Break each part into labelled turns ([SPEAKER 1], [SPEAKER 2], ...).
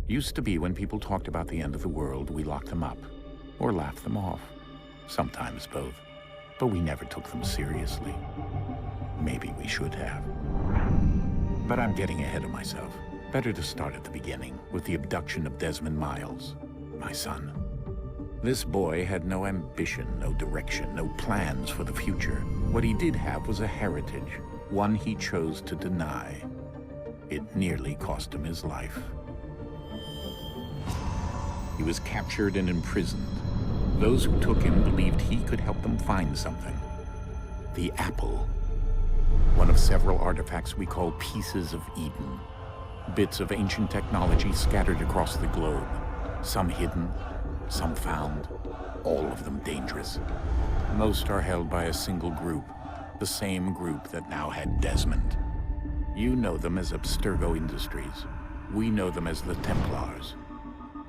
[SPEAKER 1] Used to be when people talked about the end of the world, we locked them up, or laughed them off. Sometimes both. But we never took them seriously. Maybe we should have. But I'm getting ahead of myself. Better to start at the beginning, with the abduction of Desmond Miles, my son. This boy had no ambition, no direction, no plans for the future. What he did have was a heritage, one he chose to deny. It nearly cost him his life. He was captured and imprisoned. Those who took him believed he could help them find something. The apple. One of several artifacts we call pieces of Eden. Bits of ancient technology scattered across the globe. Some hidden, some found, all of them dangerous. Most are held by a single group, the same group that now had Desmond. You know them as Abstergo Industries. We know them as the Templars,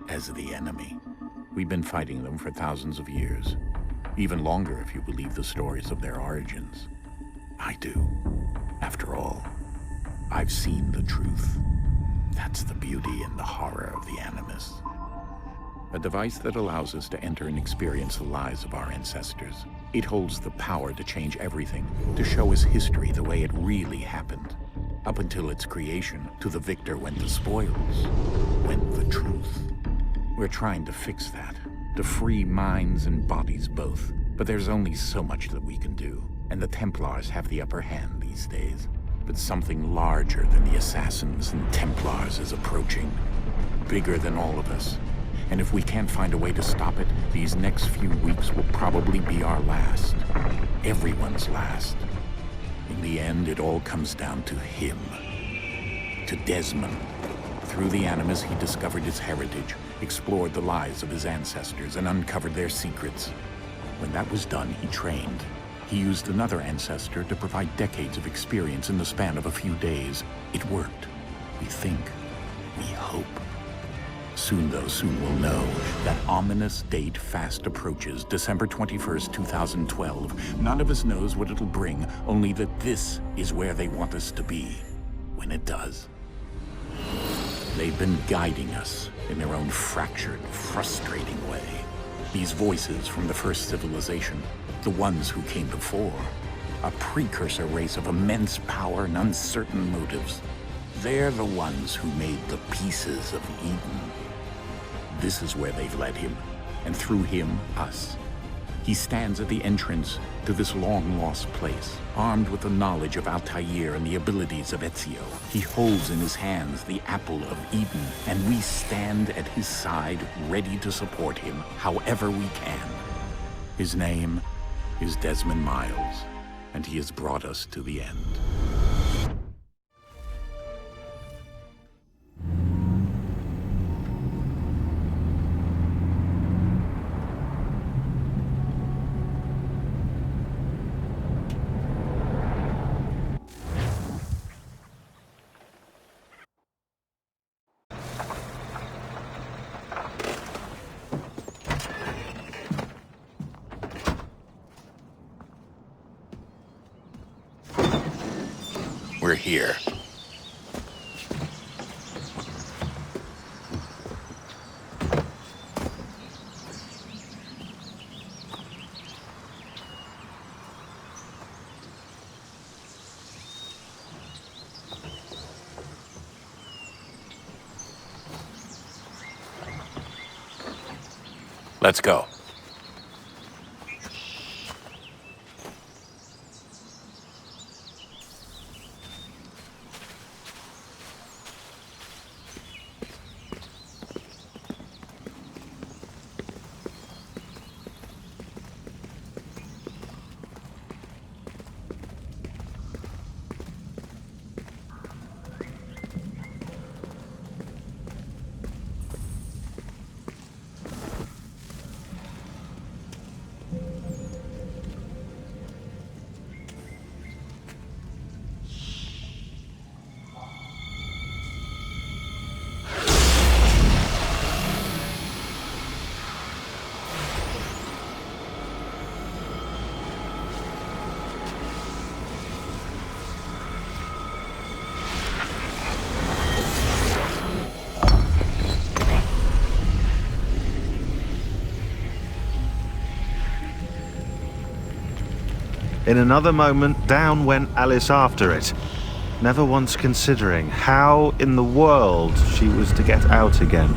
[SPEAKER 1] as the enemy. We've been fighting them for thousands of years, even longer if you believe the stories of their origins. I do. After all, I've seen the truth. That's the beauty and the horror of the Animus. A device that allows us to enter and experience the lives of our ancestors. It holds the power to change everything, to show us history the way it really happened. Up until its creation, to the victor went the spoils, went the truth. We're trying to fix that, to free minds and bodies both. But there's only so much that we can do, and the Templars have the upper hand these days. But something larger than the Assassins and Templars is approaching, bigger than all of us. And if we can't find a way to stop it, these next few weeks will probably be our last. Everyone's last. In the end, it all comes down to him. To Desmond. Through the Animus, he discovered his heritage, explored the lives of his ancestors, and uncovered their secrets. When that was done, he trained. He used another ancestor to provide decades of experience in the span of a few days. It worked. We think. We hope. Soon we'll know. That ominous date fast approaches, December 21st, 2012. None of us knows what it'll bring, only that this is where they want us to be, when it does. They've been guiding us in their own fractured, frustrating way. These voices from the first civilization, the ones who came before, a precursor race of immense power and uncertain motives. They're the ones who made the pieces of Eden. This is where they've led him, and through him, us. He stands at the entrance to this long-lost place, armed with the knowledge of Altair and the abilities of Ezio. He holds in his hands the apple of Eden, and we stand at his side, ready to support him however we can. His name is Desmond Miles, and he has brought us to the end. We're here. Let's go.
[SPEAKER 2] In another moment, down went Alice after it, never once considering how in the world she was to get out again.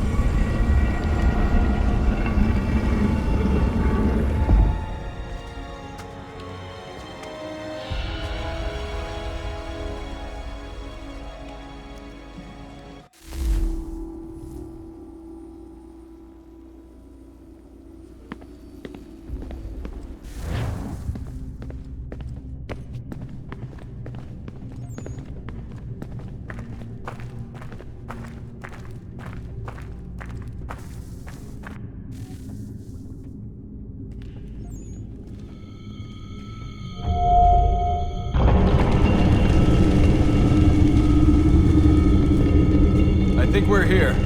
[SPEAKER 3] I think we're here.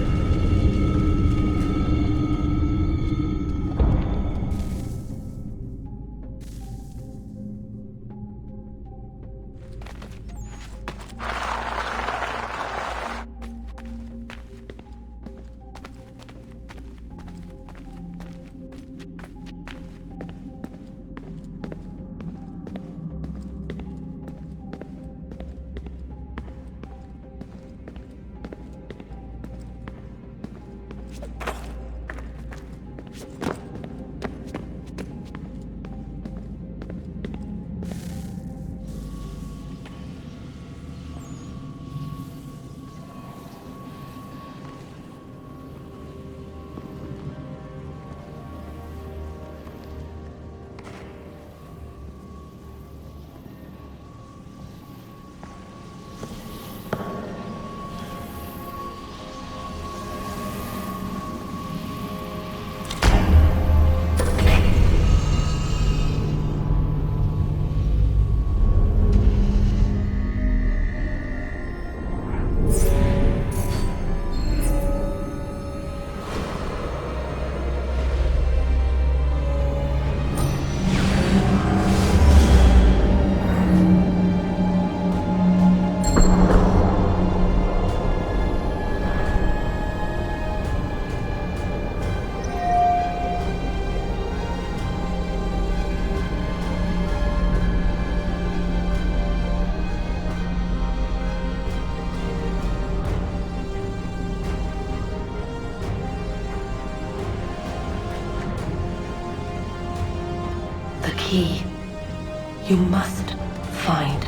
[SPEAKER 4] The key. You must find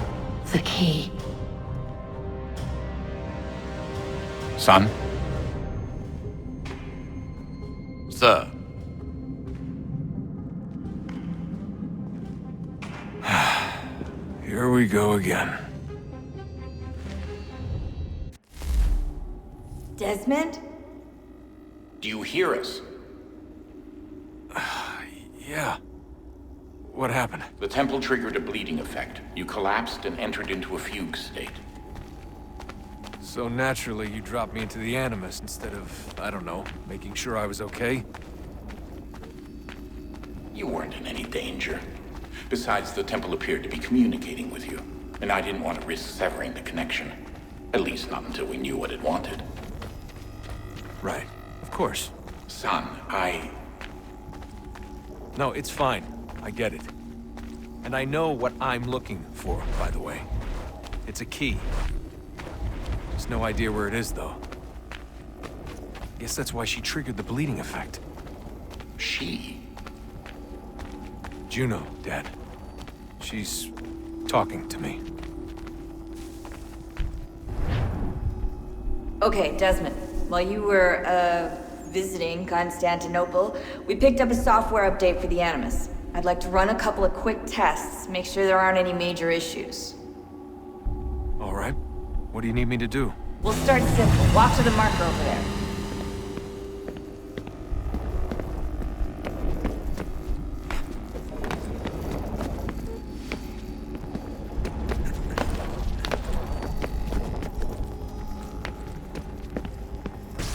[SPEAKER 4] the key.
[SPEAKER 1] Son?
[SPEAKER 3] Sir. Here we go again.
[SPEAKER 5] Desmond?
[SPEAKER 1] Do you hear us?
[SPEAKER 3] Yeah. What happened?
[SPEAKER 1] The temple triggered a bleeding effect. You collapsed and entered into a fugue state.
[SPEAKER 3] So naturally, you dropped me into the Animus instead of, I don't know, making sure I was okay?
[SPEAKER 1] You weren't in any danger. Besides, the temple appeared to be communicating with you, and I didn't want to risk severing the connection. At least not until we knew what it wanted.
[SPEAKER 3] Right. Of course.
[SPEAKER 1] Son,
[SPEAKER 3] No, it's fine. I get it. And I know what I'm looking for, by the way. It's a key. Just no idea where it is, though. Guess that's why she triggered the bleeding effect.
[SPEAKER 1] She?
[SPEAKER 3] Juno, Dad. She's talking to me.
[SPEAKER 5] Okay, Desmond. While you were, visiting Constantinople, we picked up a software update for the Animus. I'd like to run a couple of quick tests, make sure there aren't any major issues.
[SPEAKER 3] All right. What do you need me to do?
[SPEAKER 5] We'll start simple. Walk to the marker over there.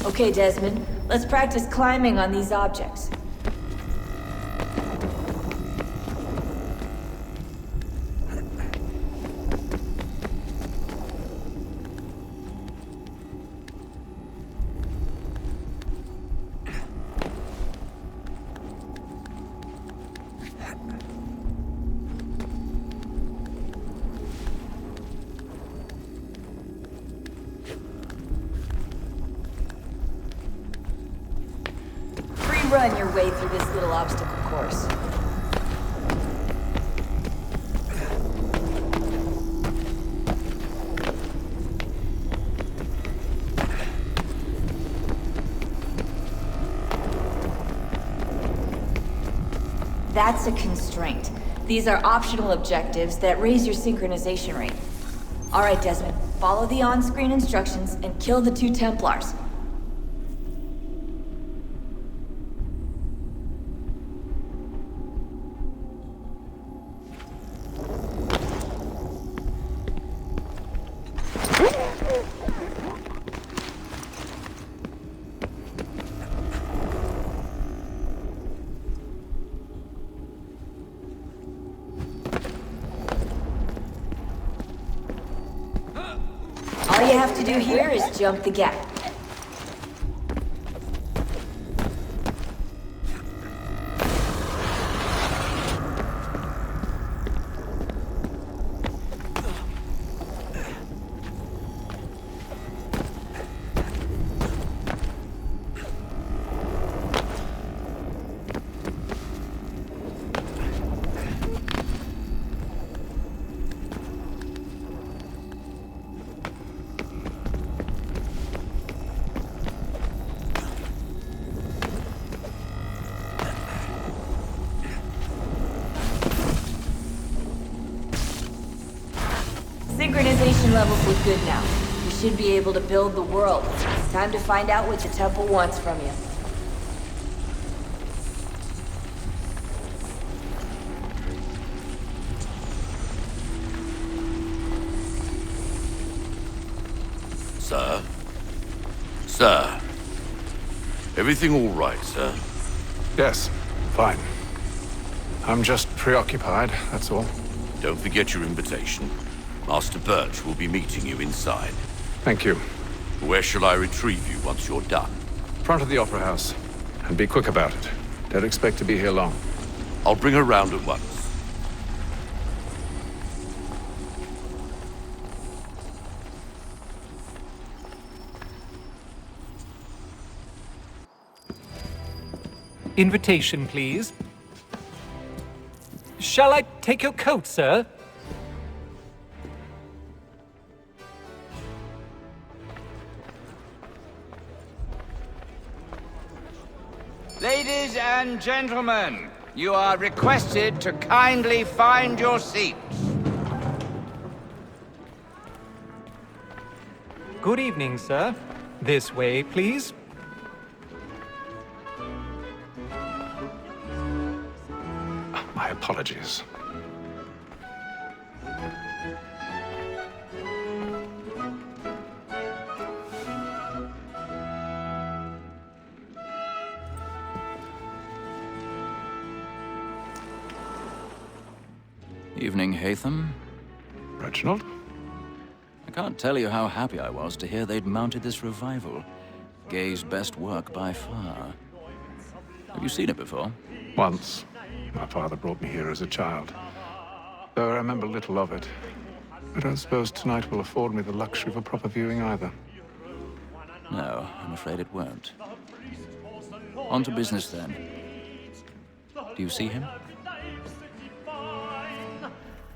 [SPEAKER 5] Okay, Desmond. Let's practice climbing on these objects. run your way through this little obstacle course. That's a constraint. These are optional objectives that raise your synchronization rate. Alright, Desmond, follow the on-screen instructions and kill the 2 Templars. All you have to do here is jump the gap. Synchronization levels look good now. You should be able to build the world. Time to find out what the temple wants from you.
[SPEAKER 6] Sir? Sir? Everything all right, sir?
[SPEAKER 3] Yes, fine. I'm just preoccupied, that's all.
[SPEAKER 6] Don't forget your invitation. Master Birch will be meeting you inside.
[SPEAKER 3] Thank you.
[SPEAKER 6] Where shall I retrieve you once you're done?
[SPEAKER 3] Front of the Opera House. And be quick about it. Don't expect to be here long.
[SPEAKER 6] I'll bring her round at once.
[SPEAKER 7] Invitation, please. Shall I take your coat, sir?
[SPEAKER 8] Ladies and gentlemen, you are requested to kindly find your seats.
[SPEAKER 7] Good evening, sir. This way, please.
[SPEAKER 3] My apologies.
[SPEAKER 9] Evening, Hatham.
[SPEAKER 3] Reginald?
[SPEAKER 9] I can't tell you how happy I was to hear they'd mounted this revival. Gay's best work by far. Have you seen it before?
[SPEAKER 3] Once. My father brought me here as a child. Though I remember little of it. I don't suppose tonight will afford me the luxury of a proper viewing either.
[SPEAKER 9] No, I'm afraid it won't. On to business then. Do you see him?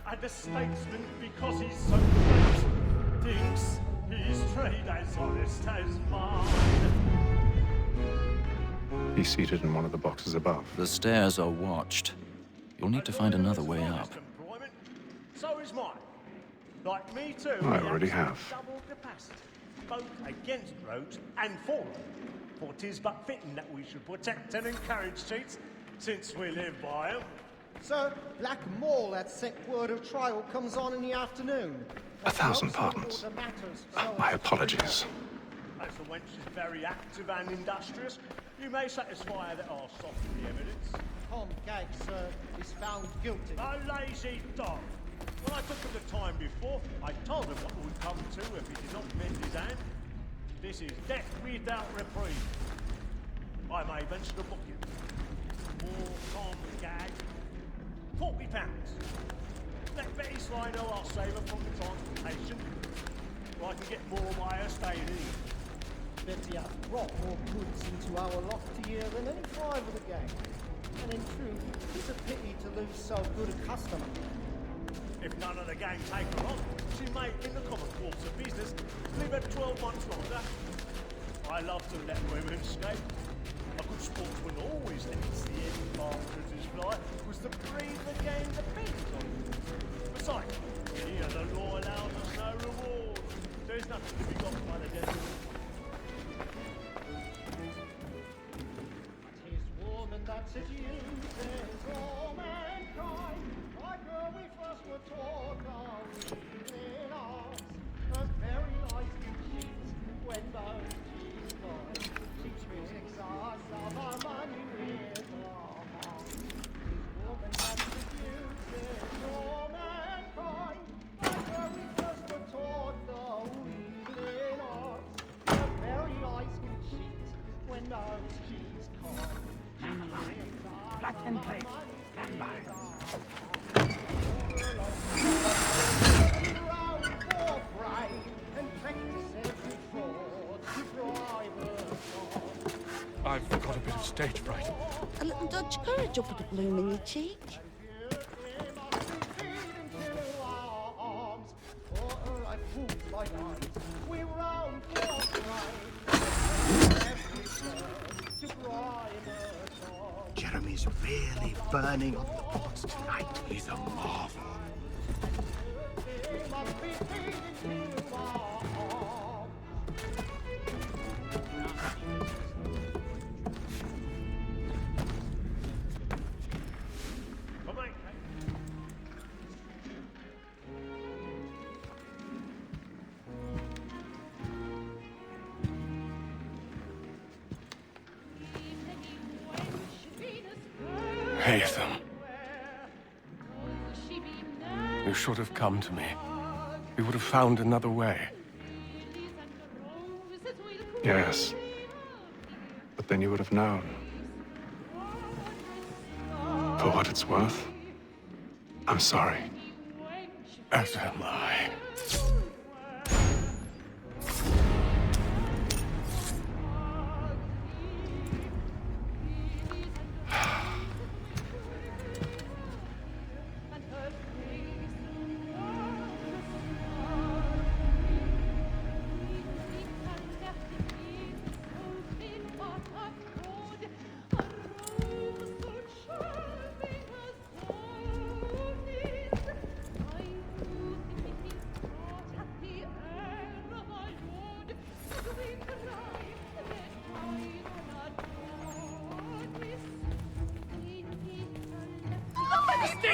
[SPEAKER 10] And the statesman, because he's so great, thinks his trade as honest as mine.
[SPEAKER 3] He's seated in one of the boxes above.
[SPEAKER 9] The stairs are watched. You'll need to find another way up.
[SPEAKER 10] So is mine. Like me too.
[SPEAKER 3] I already have.
[SPEAKER 10] Double capacity, both against roads and for them. For 'tis but fitting that we should protect and encourage cheats, since we live by 'em.
[SPEAKER 11] Sir, Black Mall at sick word of trial comes on in the afternoon.
[SPEAKER 3] 1,000 pardons. My apologies.
[SPEAKER 10] As the wench is very active and industrious, you may satisfy that I'll soften the evidence.
[SPEAKER 11] Tom Gag, sir, is found guilty.
[SPEAKER 10] A lazy dog. When I took him the time before, I told him what would come to if he did not mend his hand. This is death without reprieve. I may venture to book him. More Tom Gag. £40. Let Betty Sly know I'll save her from the transportation, or I can get more by her staying in.
[SPEAKER 11] bet you have brought more goods into our loft here than any five of the gang. And in truth, it's a pity to lose so good a customer.
[SPEAKER 10] If none of the gang take her on, she may, in the common course of business, live at 12 months longer. I love to let women escape. A good sportsman always lets the end partridges fly, was to breed the game depends on it. Besides, here the law allows us no reward. There's nothing to be got by the devil.
[SPEAKER 11] Tis woman that seduces all mankind. Like her we first were taught our evening arts. The very life you cheat when both cheats fall. She tricks us of our money with our hearts. Tis woman that seduces all mankind. Like her we first were taught our evening arts. The very life you cheat when both cheats fall.
[SPEAKER 12] Black and plate. Stand by. I've got a bit of stage fright.
[SPEAKER 13] A little Dutch courage up at the bloom in your cheek.
[SPEAKER 14] Jeremy's really burning on the pots tonight. He's a marvel.
[SPEAKER 12] Haytham. You should have come to me. We would have found another way. Yes. But then you would have known. For what it's worth, I'm sorry. As am I.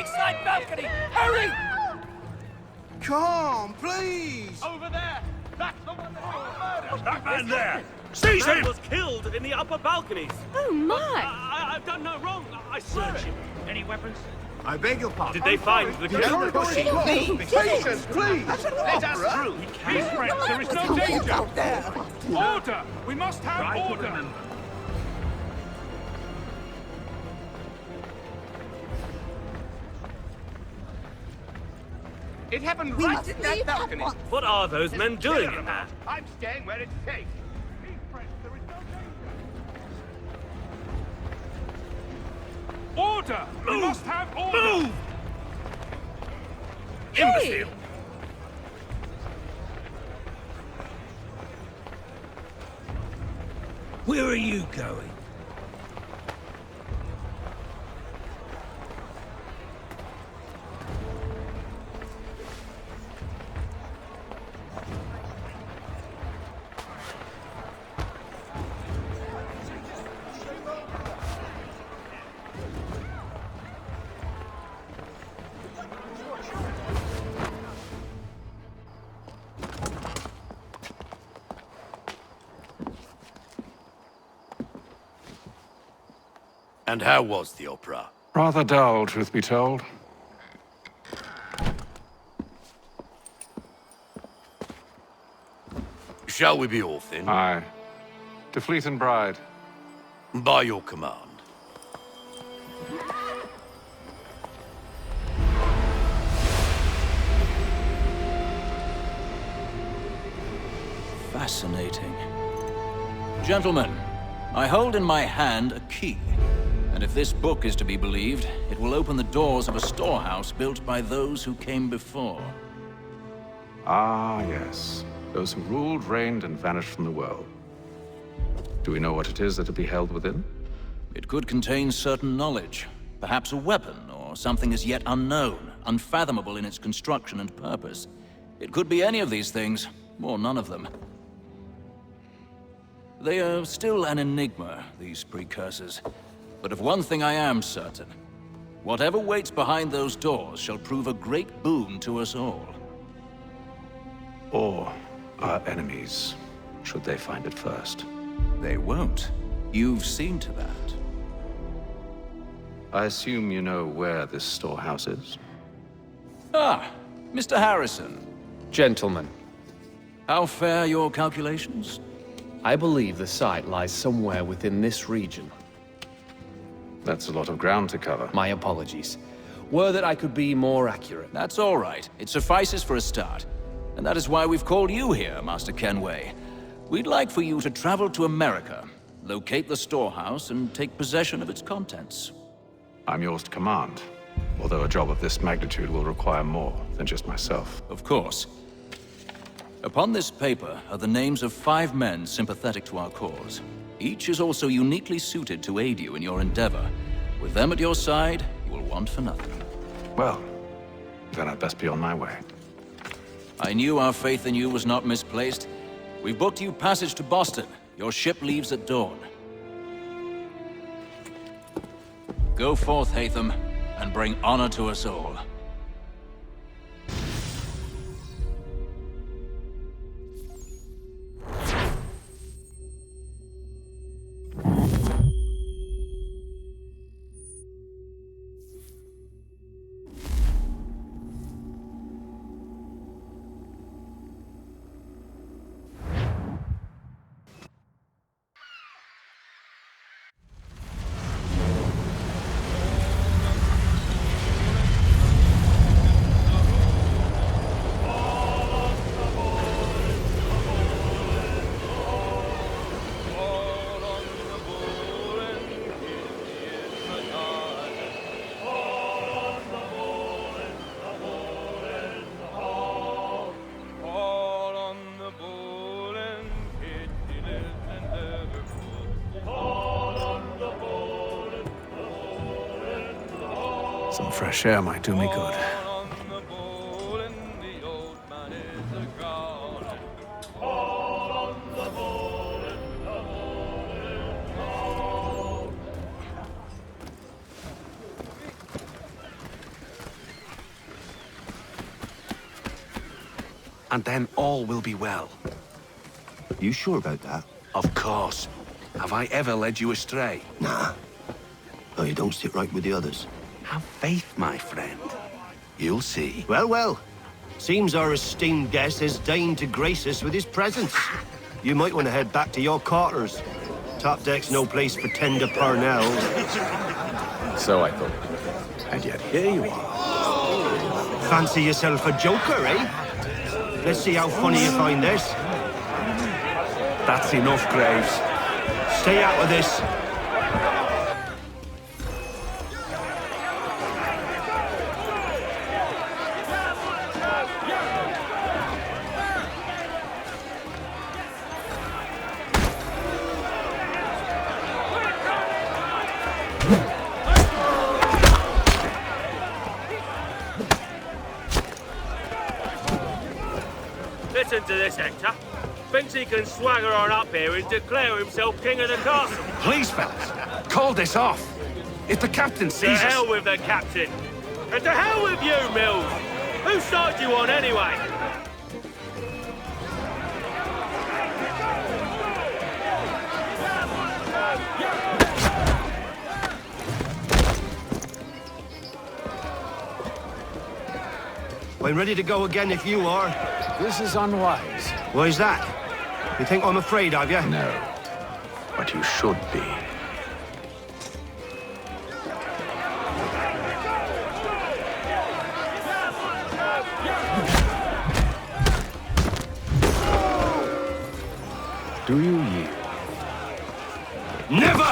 [SPEAKER 8] Side balcony! Hurry!
[SPEAKER 14] Come, please!
[SPEAKER 8] Over there! That's the one that was murdered!
[SPEAKER 10] That man there! Seize him!
[SPEAKER 15] was killed in the upper balconies.
[SPEAKER 13] Oh my!
[SPEAKER 15] I've done no wrong. I swear it.
[SPEAKER 8] Any weapons?
[SPEAKER 14] I beg your pardon.
[SPEAKER 15] Did they find the killer?
[SPEAKER 14] Patience, please!
[SPEAKER 8] Let us through!
[SPEAKER 12] Be friends, there is no danger! Order! We must have order!
[SPEAKER 8] It happened right in that balcony.
[SPEAKER 15] What are those men doing in there?
[SPEAKER 8] I'm staying where it's safe.
[SPEAKER 12] Be friends, there is no danger! Order! We must have order!
[SPEAKER 15] Move! Imbecile!
[SPEAKER 14] Where are you going?
[SPEAKER 6] And how was the opera?
[SPEAKER 12] Rather dull, truth be told.
[SPEAKER 6] Shall we be off then?
[SPEAKER 12] Aye. To Fleet and Bride.
[SPEAKER 6] By your command.
[SPEAKER 9] Fascinating. Gentlemen, I hold in my hand a key. And if this book is to be believed, it will open the doors of a storehouse built by those who came before.
[SPEAKER 12] Ah, yes. Those who ruled, reigned, and vanished from the world. Do we know what it is that will be held within?
[SPEAKER 9] It could contain certain knowledge. Perhaps a weapon, or something as yet unknown, unfathomable in its construction and purpose. It could be any of these things, or none of them. They are still an enigma, these precursors. But of one thing I am certain. Whatever waits behind those doors shall prove a great boon to us all.
[SPEAKER 12] Or our enemies, should they find it first.
[SPEAKER 9] They won't. You've seen to that.
[SPEAKER 12] I assume you know where this storehouse is?
[SPEAKER 9] Ah, Mr. Harrison.
[SPEAKER 16] Gentlemen,
[SPEAKER 9] How fare your calculations?
[SPEAKER 16] I believe the site lies somewhere within this region.
[SPEAKER 12] That's a lot of ground to cover.
[SPEAKER 16] My apologies. Were that I could be more accurate.
[SPEAKER 9] That's all right. It suffices for a start. And that is why we've called you here, Master Kenway. We'd like for you to travel to America, locate the storehouse, and take possession of its contents.
[SPEAKER 12] I'm yours to command, although a job of this magnitude will require more than just myself.
[SPEAKER 9] Of course. Upon this paper are the names of 5 men sympathetic to our cause. Each is also uniquely suited to aid you in your endeavor. With them at your side, you will want for nothing.
[SPEAKER 12] Well, then I'd best be on my way.
[SPEAKER 9] I knew our faith in you was not misplaced. We've booked you passage to Boston. Your ship leaves at dawn. Go forth, Hatham, and bring honor to us all.
[SPEAKER 12] Some fresh air might do me good.
[SPEAKER 17] And then all will be well.
[SPEAKER 14] You sure about that?
[SPEAKER 17] Of course. Have I ever led you astray?
[SPEAKER 14] Nah. Oh, you don't sit right with the others.
[SPEAKER 17] Have faith, my friend. You'll see.
[SPEAKER 14] Well, well. Seems our esteemed guest has deigned to grace us with his presence. You might want to head back to your quarters. Top deck's no place for tender Parnells.
[SPEAKER 12] So I thought. And yet here you are.
[SPEAKER 14] Fancy yourself a joker, eh? Let's see how funny you find this.
[SPEAKER 17] That's enough, Graves.
[SPEAKER 14] Stay out of this.
[SPEAKER 15] Listen to this, Hector. Thinks he can swagger on up here and declare himself king of the castle.
[SPEAKER 17] Please, fellas, call this off. If the captain
[SPEAKER 15] To
[SPEAKER 17] sees us...
[SPEAKER 15] hell with the captain. And to hell with you, Mills. Whose side you on, anyway?
[SPEAKER 14] I'm ready to go again if you are.
[SPEAKER 12] This is unwise.
[SPEAKER 14] Why's that? You think I'm afraid of you?
[SPEAKER 12] No. But you should be. Do you yield?
[SPEAKER 14] Never!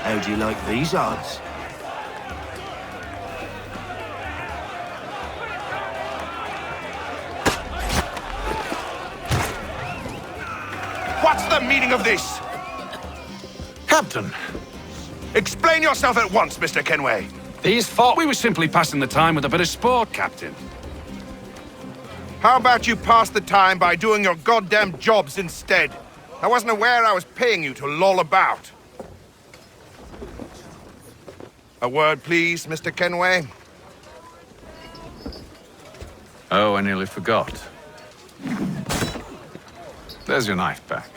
[SPEAKER 14] How do you like these odds?
[SPEAKER 17] What's the meaning of this? Captain, explain yourself at once, Mr. Kenway.
[SPEAKER 12] These thought we were simply passing the time with a bit of sport, Captain.
[SPEAKER 17] How about you pass the time by doing your goddamn jobs instead? I wasn't aware I was paying you to loll about. A word, please, Mr. Kenway.
[SPEAKER 12] Oh, I nearly forgot. There's your knife back.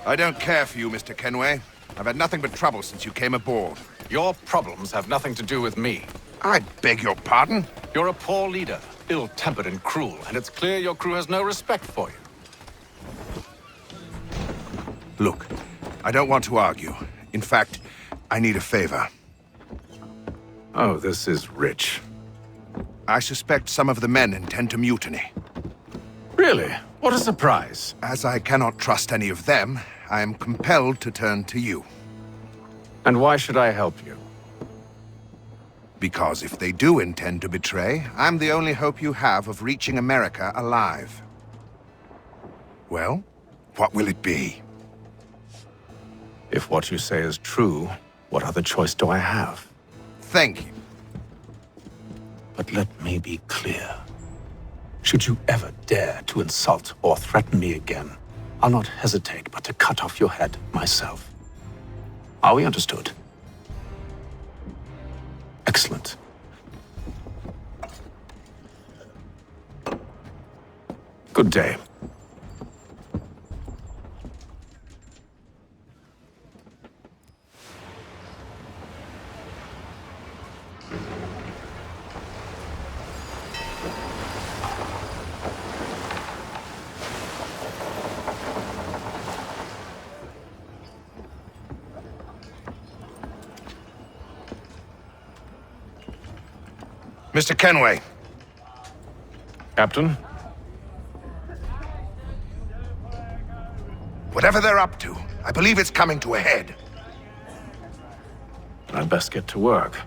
[SPEAKER 17] I don't care for you, Mr. Kenway. I've had nothing but trouble since you came aboard.
[SPEAKER 12] Your problems have nothing to do with me.
[SPEAKER 17] I beg your pardon?
[SPEAKER 12] You're a poor leader, ill-tempered and cruel, and it's clear your crew has no respect for you.
[SPEAKER 17] Look, I don't want to argue. In fact, I need a favor.
[SPEAKER 12] Oh, this is rich.
[SPEAKER 17] I suspect some of the men intend to mutiny.
[SPEAKER 12] Really? What a surprise.
[SPEAKER 17] As I cannot trust any of them, I am compelled to turn to you.
[SPEAKER 12] And why should I help you?
[SPEAKER 17] Because if they do intend to betray, I'm the only hope you have of reaching America alive. Well, what will it be?
[SPEAKER 12] If what you say is true, what other choice do I have?
[SPEAKER 17] Thank you.
[SPEAKER 12] But let me be clear. Should you ever dare to insult or threaten me again, I'll not hesitate but to cut off your head myself. Are we understood? Excellent. Good day.
[SPEAKER 17] Mr. Kenway.
[SPEAKER 12] Captain?
[SPEAKER 17] Whatever they're up to, I believe it's coming to a head.
[SPEAKER 12] I'd best get to work.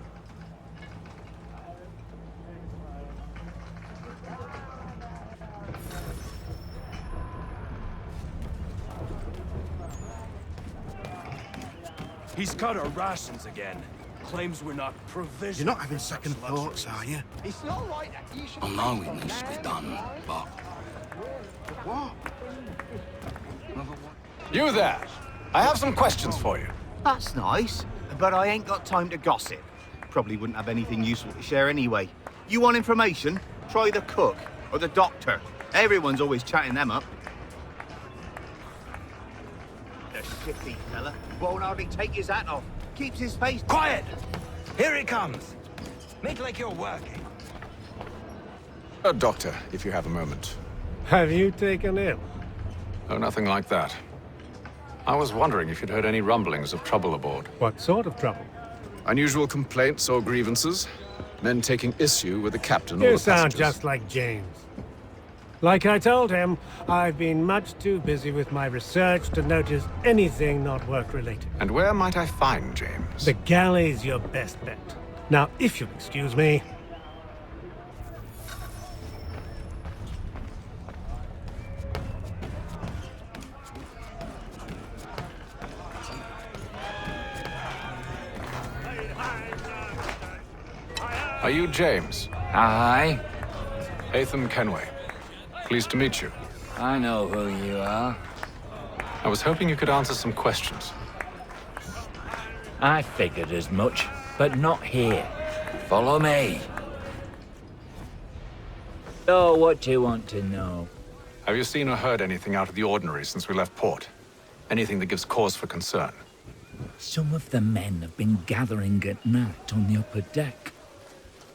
[SPEAKER 15] He's cut our rations again. Claims we're not provisioned.
[SPEAKER 18] You're not having second thoughts, are you?
[SPEAKER 11] It's not right that you should...
[SPEAKER 6] I know it needs to be done, but...
[SPEAKER 18] What?
[SPEAKER 12] You there! I have some questions for you.
[SPEAKER 19] That's nice, but I ain't got time to gossip. Probably wouldn't have anything useful to share anyway. You want information? Try the cook or the doctor. Everyone's always chatting them up. The shifty fella won't hardly take his hat off. Keeps his face...
[SPEAKER 20] Quiet! Here he comes. Make like you're working.
[SPEAKER 12] Doctor, if you have a moment.
[SPEAKER 10] Have you taken ill?
[SPEAKER 12] Oh, nothing like that. I was wondering if you'd heard any rumblings of trouble aboard.
[SPEAKER 10] What sort of trouble?
[SPEAKER 12] Unusual complaints or grievances? Men taking issue with the captain or
[SPEAKER 10] You
[SPEAKER 12] the
[SPEAKER 10] sound
[SPEAKER 12] passengers?
[SPEAKER 10] just like James. Like I told him, I've been much too busy with my research to notice anything not work-related.
[SPEAKER 12] And where might I find James?
[SPEAKER 10] The galley's your best bet. Now, if you'll excuse me...
[SPEAKER 12] Are you James?
[SPEAKER 20] Aye.
[SPEAKER 12] Ethan Kenway. Pleased to meet you.
[SPEAKER 20] I know who you are.
[SPEAKER 12] I was hoping you could answer some questions.
[SPEAKER 20] I figured as much, but not here. Follow me. So, what do you want to know?
[SPEAKER 12] Have you seen or heard anything out of the ordinary since we left port? Anything that gives cause for concern?
[SPEAKER 20] Some of the men have been gathering at night on the upper deck.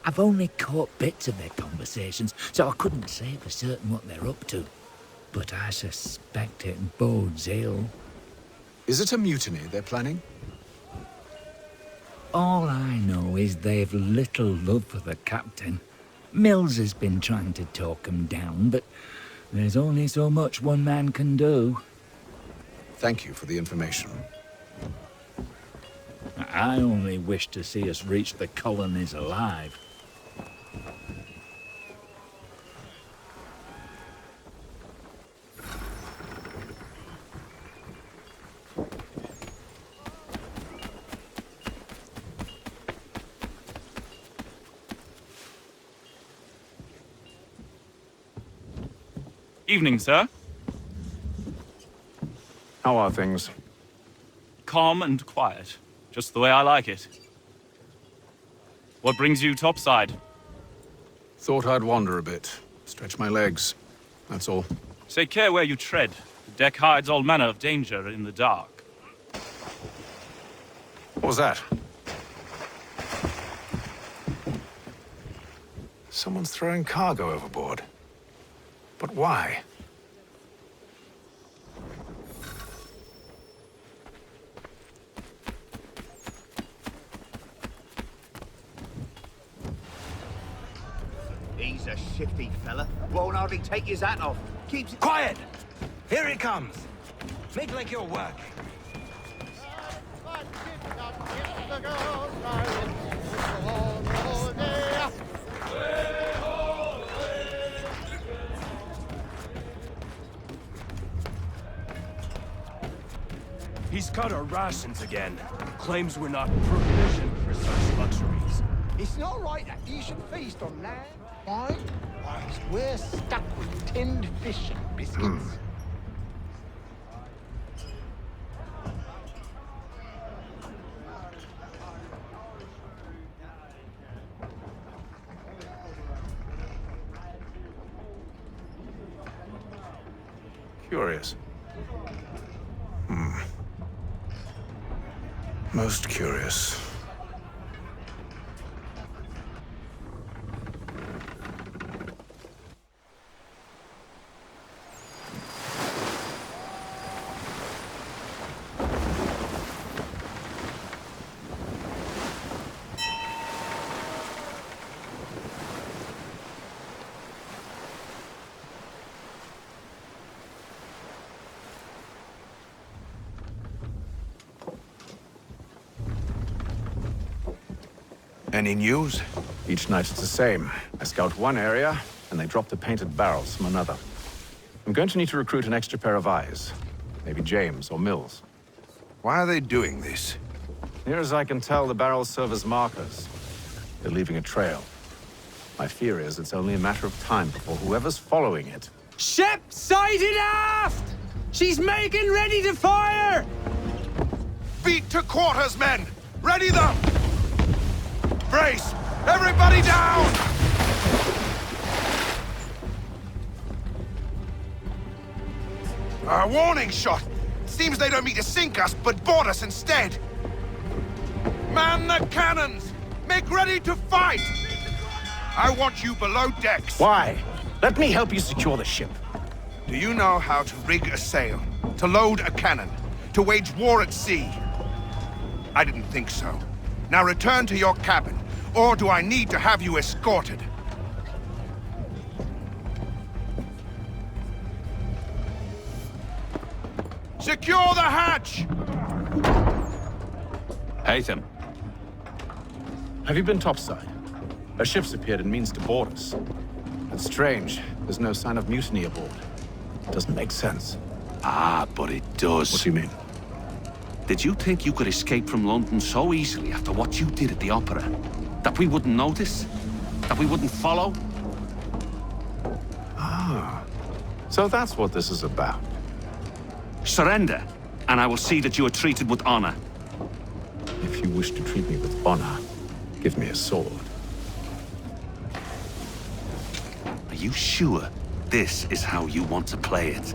[SPEAKER 20] I've only caught bits of their conversations, so I couldn't say for certain what they're up to. But I suspect it bodes ill.
[SPEAKER 12] Is it a mutiny they're planning?
[SPEAKER 20] All I know is they've little love for the captain. Mills has been trying to talk 'em down, but there's only so much one man can do.
[SPEAKER 17] Thank you for the information.
[SPEAKER 20] I only wish to see us reach the colonies alive.
[SPEAKER 21] Evening, sir.
[SPEAKER 12] How are things?
[SPEAKER 21] Calm and quiet. Just the way I like it. What brings you topside?
[SPEAKER 12] Thought I'd wander a bit. Stretch my legs. That's all.
[SPEAKER 21] Take care where you tread. The deck hides all manner of danger in the dark.
[SPEAKER 12] What was that? Someone's throwing cargo overboard. But why?
[SPEAKER 19] He's a shifty fella. Won't hardly take his hat off. Keeps it...
[SPEAKER 22] Quiet! Here he comes. Make like you're working.
[SPEAKER 15] He's cut our rations again. Claims we're not provisioned for such luxuries.
[SPEAKER 18] It's not right that you should feast on land. Why? Why, we're stuck with tinned fish and biscuits.
[SPEAKER 12] Curious. Most curious.
[SPEAKER 17] Any news?
[SPEAKER 12] Each night it's the same. I scout one area, and they drop the painted barrels from another. I'm going to need to recruit an extra pair of eyes. Maybe James or Mills.
[SPEAKER 17] Why are they doing this?
[SPEAKER 12] Near as I can tell, the barrels serve as markers. They're leaving a trail. My fear is it's only a matter of time before whoever's following it...
[SPEAKER 22] Ship sighted aft! She's making ready to fire!
[SPEAKER 17] Beat to quarters, men! Ready them! Brace! Everybody down! A warning shot! Seems they don't mean to sink us, but board us instead! Man the cannons! Make ready to fight! I want you below decks!
[SPEAKER 12] Why? Let me help you secure the ship.
[SPEAKER 17] Do you know how to rig a sail? To load a cannon? To wage war at sea? I didn't think so. Now return to your cabin, or do I need to have you escorted? Secure the hatch!
[SPEAKER 12] Haytham. Have you been topside? A ship's appeared and means to board us. It's strange. There's no sign of mutiny aboard. Doesn't make sense.
[SPEAKER 6] Ah, but it does.
[SPEAKER 12] What do you mean?
[SPEAKER 6] Did you think you could escape from London so easily after what you did at the opera? That we wouldn't notice? That we wouldn't follow?
[SPEAKER 12] Ah. So that's what this is about.
[SPEAKER 6] Surrender, and I will see that you are treated with honor.
[SPEAKER 12] If you wish to treat me with honor, give me a sword.
[SPEAKER 6] Are you sure this is how you want to play it?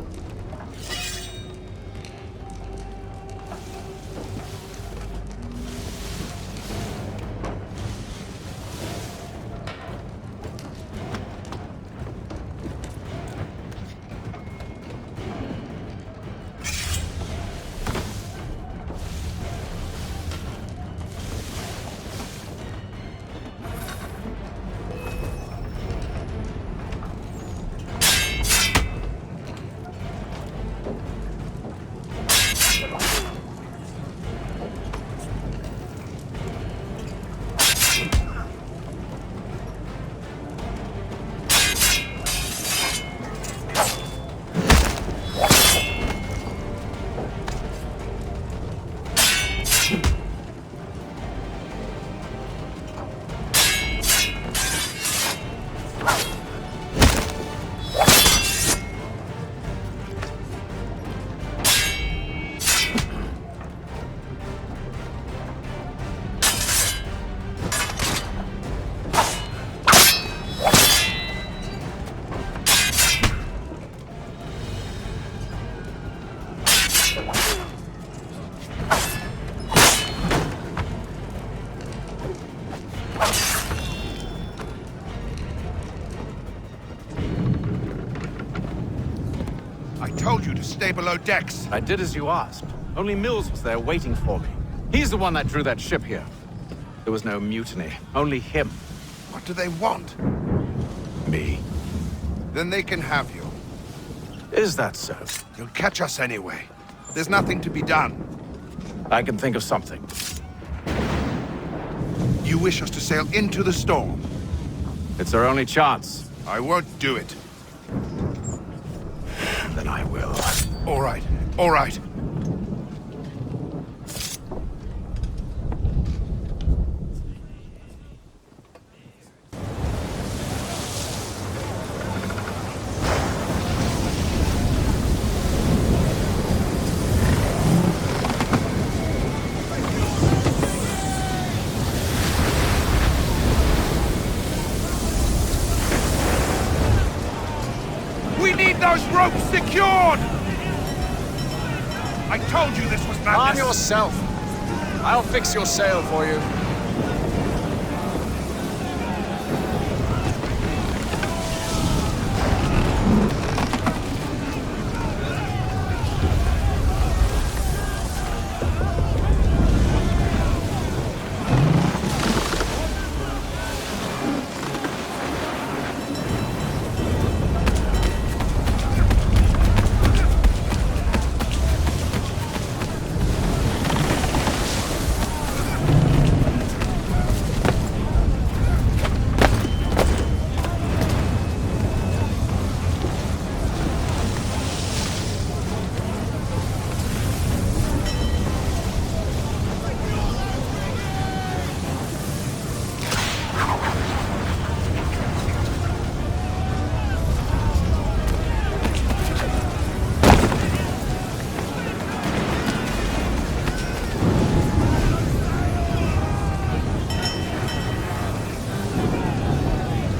[SPEAKER 17] stay below decks.
[SPEAKER 12] I did as you asked. Only Mills was there waiting for me. He's the one that drew that ship here. There was no mutiny, only him.
[SPEAKER 17] What do they want?
[SPEAKER 12] Me.
[SPEAKER 17] Then they can have you.
[SPEAKER 12] Is that so?
[SPEAKER 17] You'll catch us anyway. There's nothing to be done.
[SPEAKER 12] I can think of something.
[SPEAKER 17] You wish us to sail into the storm?
[SPEAKER 12] It's our only chance.
[SPEAKER 17] I won't do it.
[SPEAKER 12] Then I will.
[SPEAKER 17] All right, all right. We need those ropes secured! I told you this was madness!
[SPEAKER 2] Arm yourself. I'll fix your sail for you.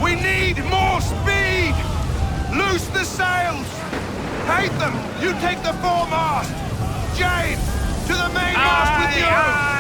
[SPEAKER 17] We need more speed! Loose the sails! Haytham, you take the foremast! James, to the mainmast with you!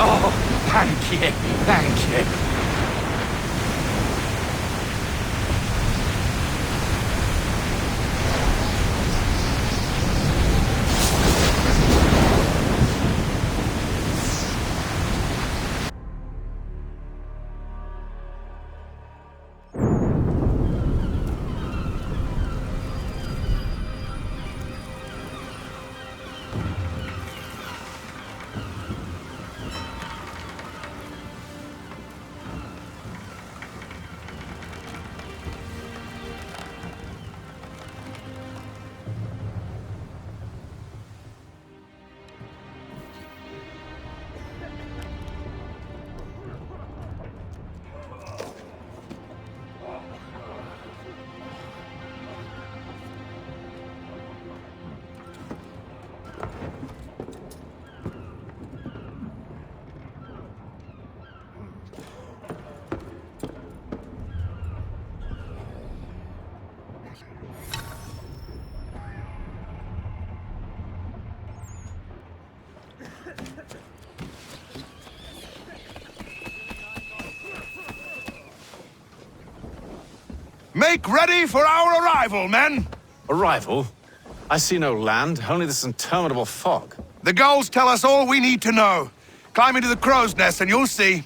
[SPEAKER 6] Oh, thank you, thank you.
[SPEAKER 17] Make ready for our arrival, men!
[SPEAKER 12] Arrival? I see no land, only this interminable fog.
[SPEAKER 17] The gulls tell us all we need to know. Climb into the crow's nest and you'll see.